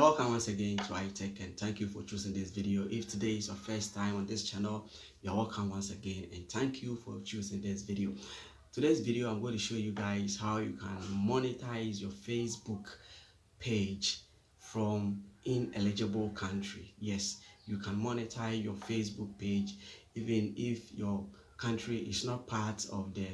welcome once again to iTech, and thank you for choosing this video. If today is your first time on this channel, you're welcome once again, and thank you for choosing this video. Today's video, I'm going to show you guys how you can monetize your Facebook page from ineligible country. Yes, you can monetize your Facebook page even if your country is not part of the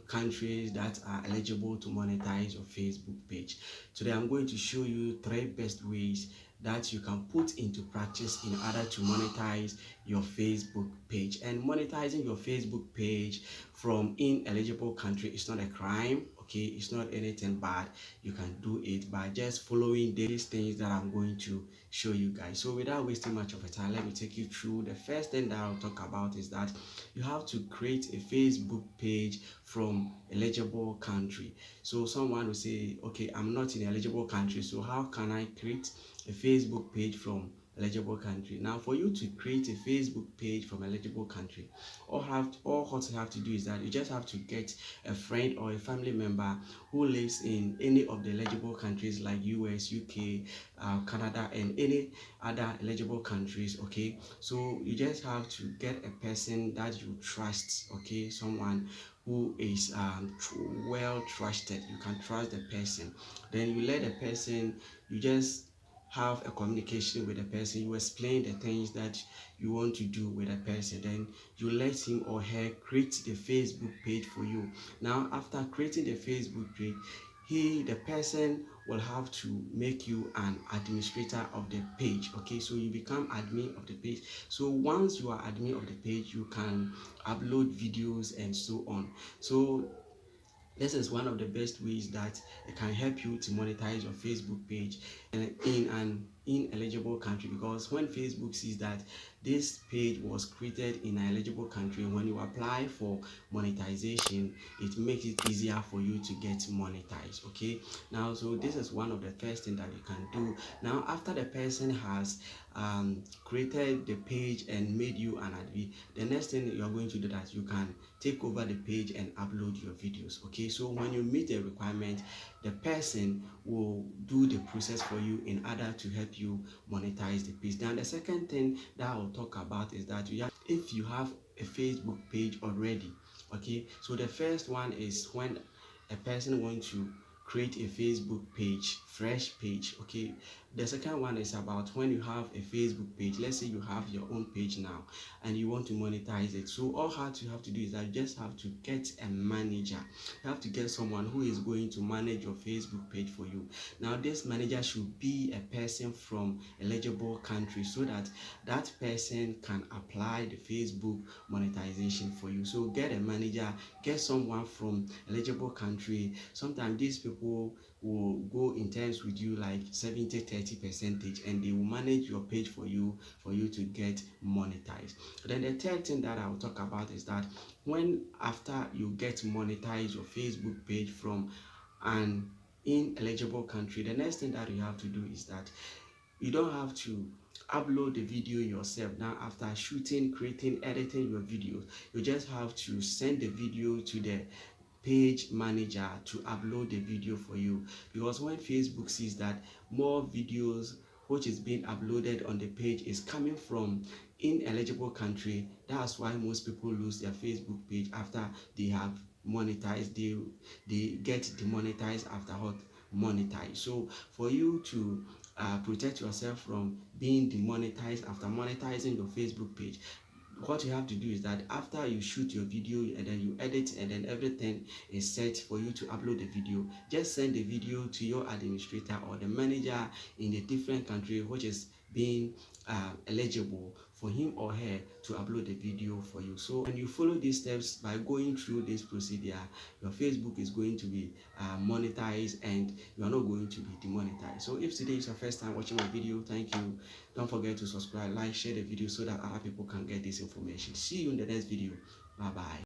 countries that are eligible to monetize your Facebook page. Today I'm going to show you 3 best ways that you can put into practice in order to monetize your Facebook page. And monetizing your Facebook page from ineligible country is not a crime, okay? It's not anything bad. You can do it by just following these things that I'm going to show you guys. So without wasting much of a time, let me take you through. The first thing that I'll talk about is that you have to create a Facebook page from eligible country. So someone will say, okay, I'm not in eligible country, so how can I create a Facebook page from eligible country? Now, for you to create a Facebook page from eligible country, all what you have to do is that you just have to get a friend or a family member who lives in any of the eligible countries like US, UK, Canada, and any other eligible countries. Okay, so you just have to get a person that you trust, okay, someone who is well trusted. You can trust the person. Then you let the person, you just have a communication with the person. You explain the things that you want to do with the person. Then you let him or her create the Facebook page for you. Now, after creating the Facebook page, the person will have to make you an administrator of the page. Okay, so you become admin of the page. So once you are admin of the page, you can upload videos and so on. So this is one of the best ways that it can help you to monetize your Facebook page in an ineligible country, because when Facebook sees that this page was created in an eligible country, when you apply for monetization, it makes it easier for you to get monetized. Okay, now, so this is one of the first thing that you can do. Now, after the person has created the page and made you an admin, the next thing you're going to do that you can take over the page and upload your videos. Okay, so when you meet the requirement, the person will do the process for you in order to help you monetize the page. Now, the second thing that I'll talk about is that if you have a Facebook page already, okay, so the first one is when a person wants to create a Facebook page, fresh page. Okay, the second one is about when you have a Facebook page. Let's say you have your own page now and you want to monetize it. So all you have to do is that you just have to get a manager. You have to get someone who is going to manage your Facebook page for you. Now, this manager should be a person from eligible country so that that person can apply the Facebook monetization for you. So get a manager, get someone from eligible country. Sometimes these people will go in terms with you like 70-30%, and they will manage your page for you to get monetized. Then the third thing that I'll talk about is that after you get monetized your Facebook page from an ineligible country, the next thing that you have to do is that you don't have to upload the video yourself. Now, after shooting, creating, editing your videos, you just have to send the video to the page manager to upload the video for you, because when Facebook sees that more videos which is being uploaded on the page is coming from ineligible country, that's why most people lose their Facebook page after they have monetized. They get demonetized after what monetized. So for you to protect yourself from being demonetized after monetizing your Facebook page, what you have to do is that after you shoot your video and then you edit and then everything is set for you to upload the video, just send the video to your administrator or the manager in a different country which is being eligible for him or her to upload the video for you. So when you follow these steps by going through this procedure, your Facebook is going to be monetized and you are not going to be demonetized. So if today is your first time watching my video, thank you. Don't forget to subscribe, like, share the video so that other people can get this information. See you in the next video. Bye bye.